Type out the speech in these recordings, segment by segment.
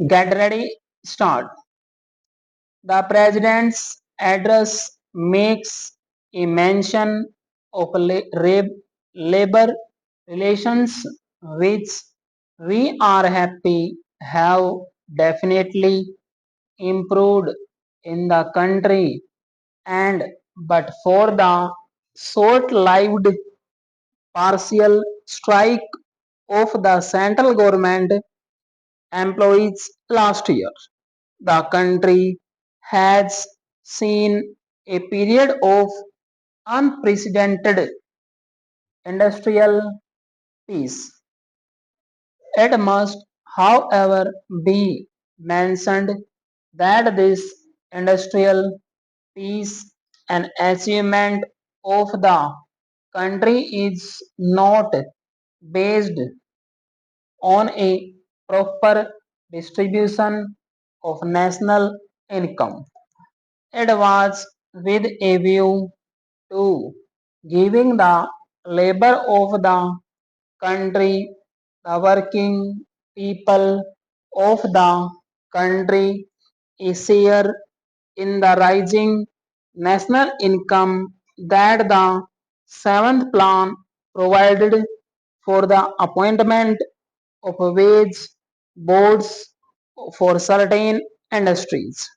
Get ready, start. The President's address makes a mention of labor relations which we are happy have definitely improved in the country, and but for the short-lived partial strike of the central government employees last year, the country has seen a period of unprecedented industrial peace. It must, however, be mentioned that this industrial peace and achievement of the country is not based on a proper distribution of national income. It was with a view to giving the labor of the country, the working people of the country, a share in the rising national income that the seventh plan provided for the appointment of wage boards for certain industries.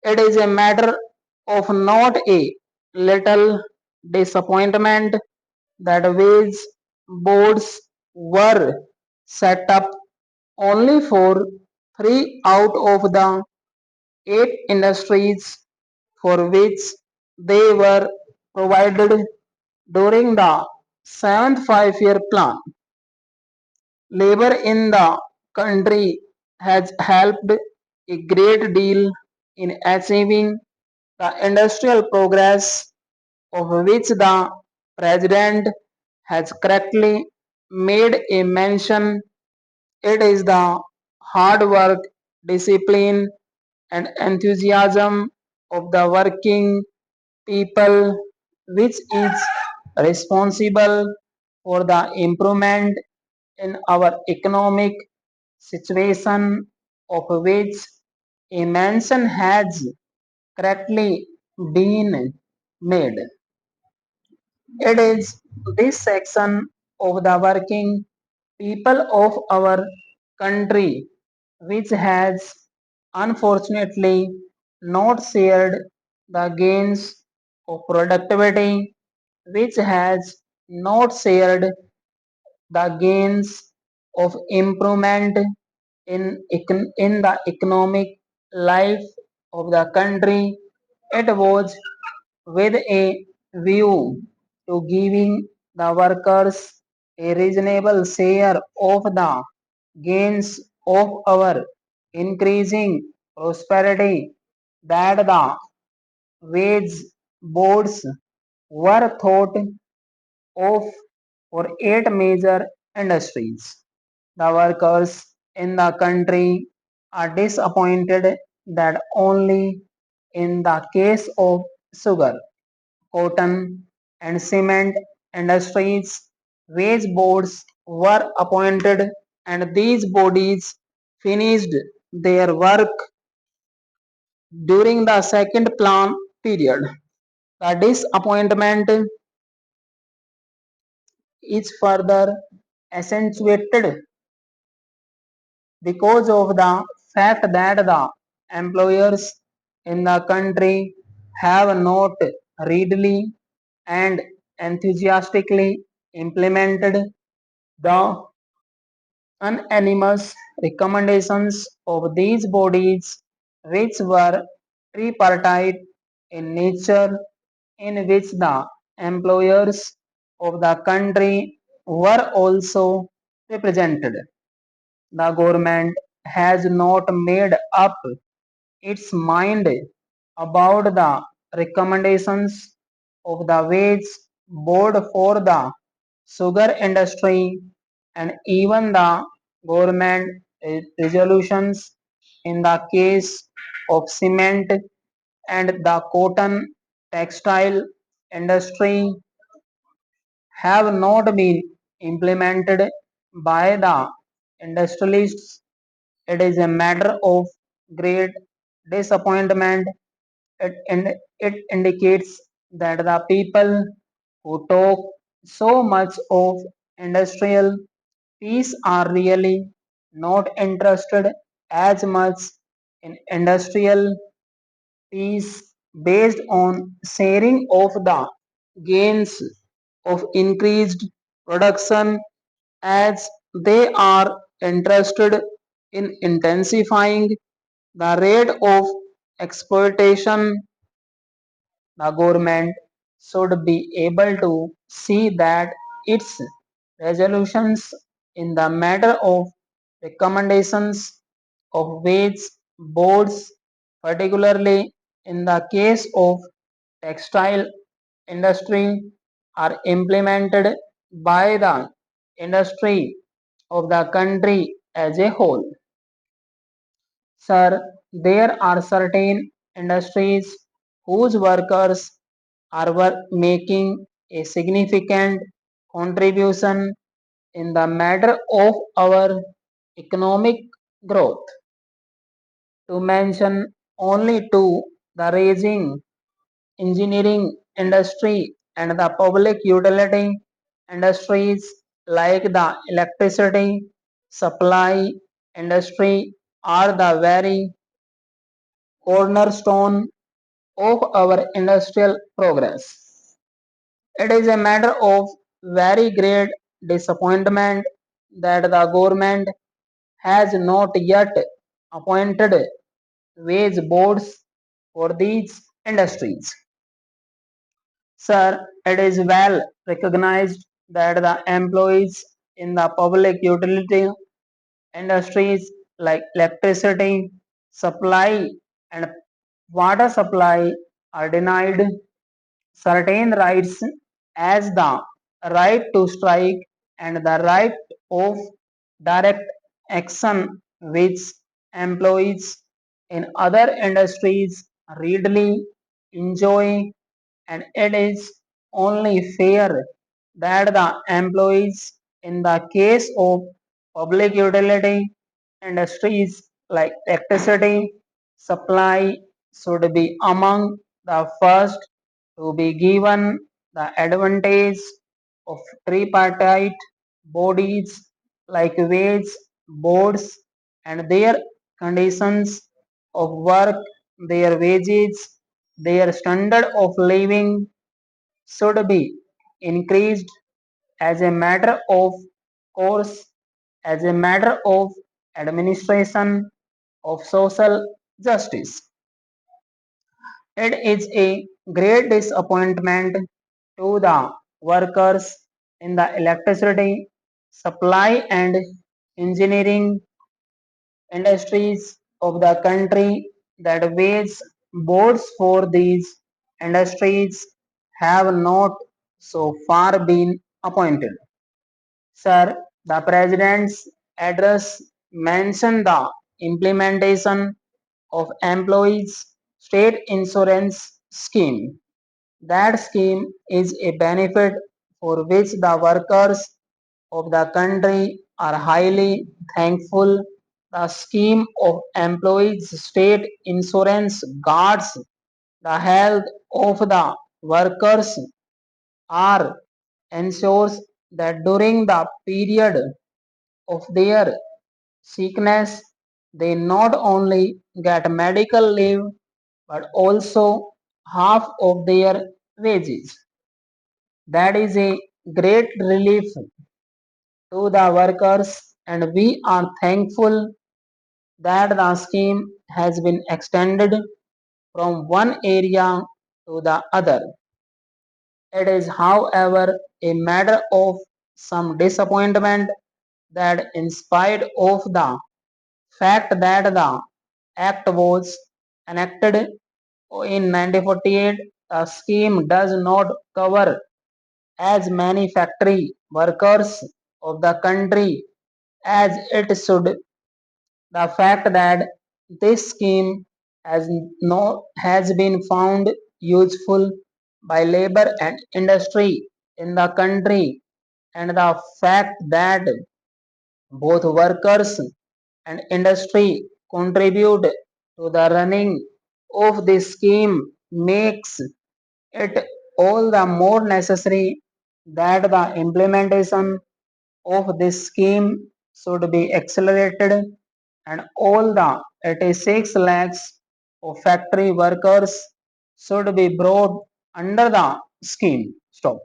It is a matter of not a little disappointment that wage boards were set up only for three out of the eight industries for which they were provided during the seventh 5 year plan. Labor in the country has helped a great deal in achieving the industrial progress of which the President has correctly made a mention. It is the hard work, discipline, and enthusiasm of the working people which is responsible for the improvement in our economic situation of which a mention has correctly been made. It is this section of the working people of our country which has unfortunately not shared the gains of productivity, which has not shared the gains of improvement in the economic life of the country. It was with a view to giving the workers a reasonable share of the gains of our increasing prosperity that the wage boards were thought of for eight major industries. The workers in the country are disappointed that only in the case of sugar, cotton, and cement industries, wage boards were appointed and these bodies finished their work during the second plan period. The disappointment is further accentuated because of the fact that the employers in the country have not readily and enthusiastically implemented the unanimous recommendations of these bodies, which were tripartite in nature, in which the employers of the country were also represented. The government has not made up its mind about the recommendations of the wage board for the sugar industry, and even the government resolutions in the case of cement and the cotton textile industry have not been implemented by the industrialists it is a matter of great disappointment. It indicates that the people who talk so much of industrial peace are really not interested as much in industrial peace based on sharing of the gains of increased production as they are interested in intensifying the rate of exploitation. The government should be able to see that its resolutions in the matter of recommendations of wage boards, particularly in the case of textile industry, are implemented by the industry of the country as a whole. Sir, there are certain industries whose workers are making a significant contribution in the matter of our economic growth. To mention only two, the raising engineering industry and the public utility industries like the electricity supply industry are the very cornerstone of our industrial progress. It is a matter of very great disappointment that the government has not yet appointed wage boards for these industries. Sir, it is well recognized that the employees in the public utility industries like electricity supply and water supply are denied certain rights as the right to strike and the right of direct action which employees in other industries readily enjoy, and it is only fair that the employees in the case of public utility industries like electricity supply should be among the first to be given the advantage of tripartite bodies like wage boards and their conditions of work, their wages, their standard of living should be increased as a matter of course, as a matter of administration of social justice. It is a great disappointment to the workers in the electricity supply and engineering industries of the country that wage boards for these industries have not so far been appointed. Sir, the President's address mentioned the implementation of employees state insurance scheme. That scheme is a benefit for which the workers of the country are highly thankful. The scheme of employees state insurance guards the health of the workers or ensures that during the period of their sickness they not only get medical leave but also half of their wages. That is a great relief to the workers, and we are thankful that the scheme has been extended from one area to the other. It is, however, a matter of some disappointment that, in spite of the fact that the Act was enacted in 1948, the scheme does not cover as many factory workers of the country as it should. The fact that this scheme has been found useful by labor and industry in the country, and the fact that both workers and industry contribute to the running of this scheme makes it all the more necessary that the implementation of this scheme should be accelerated and all the 86 lakhs of factory workers should be brought under the scheme. Stop.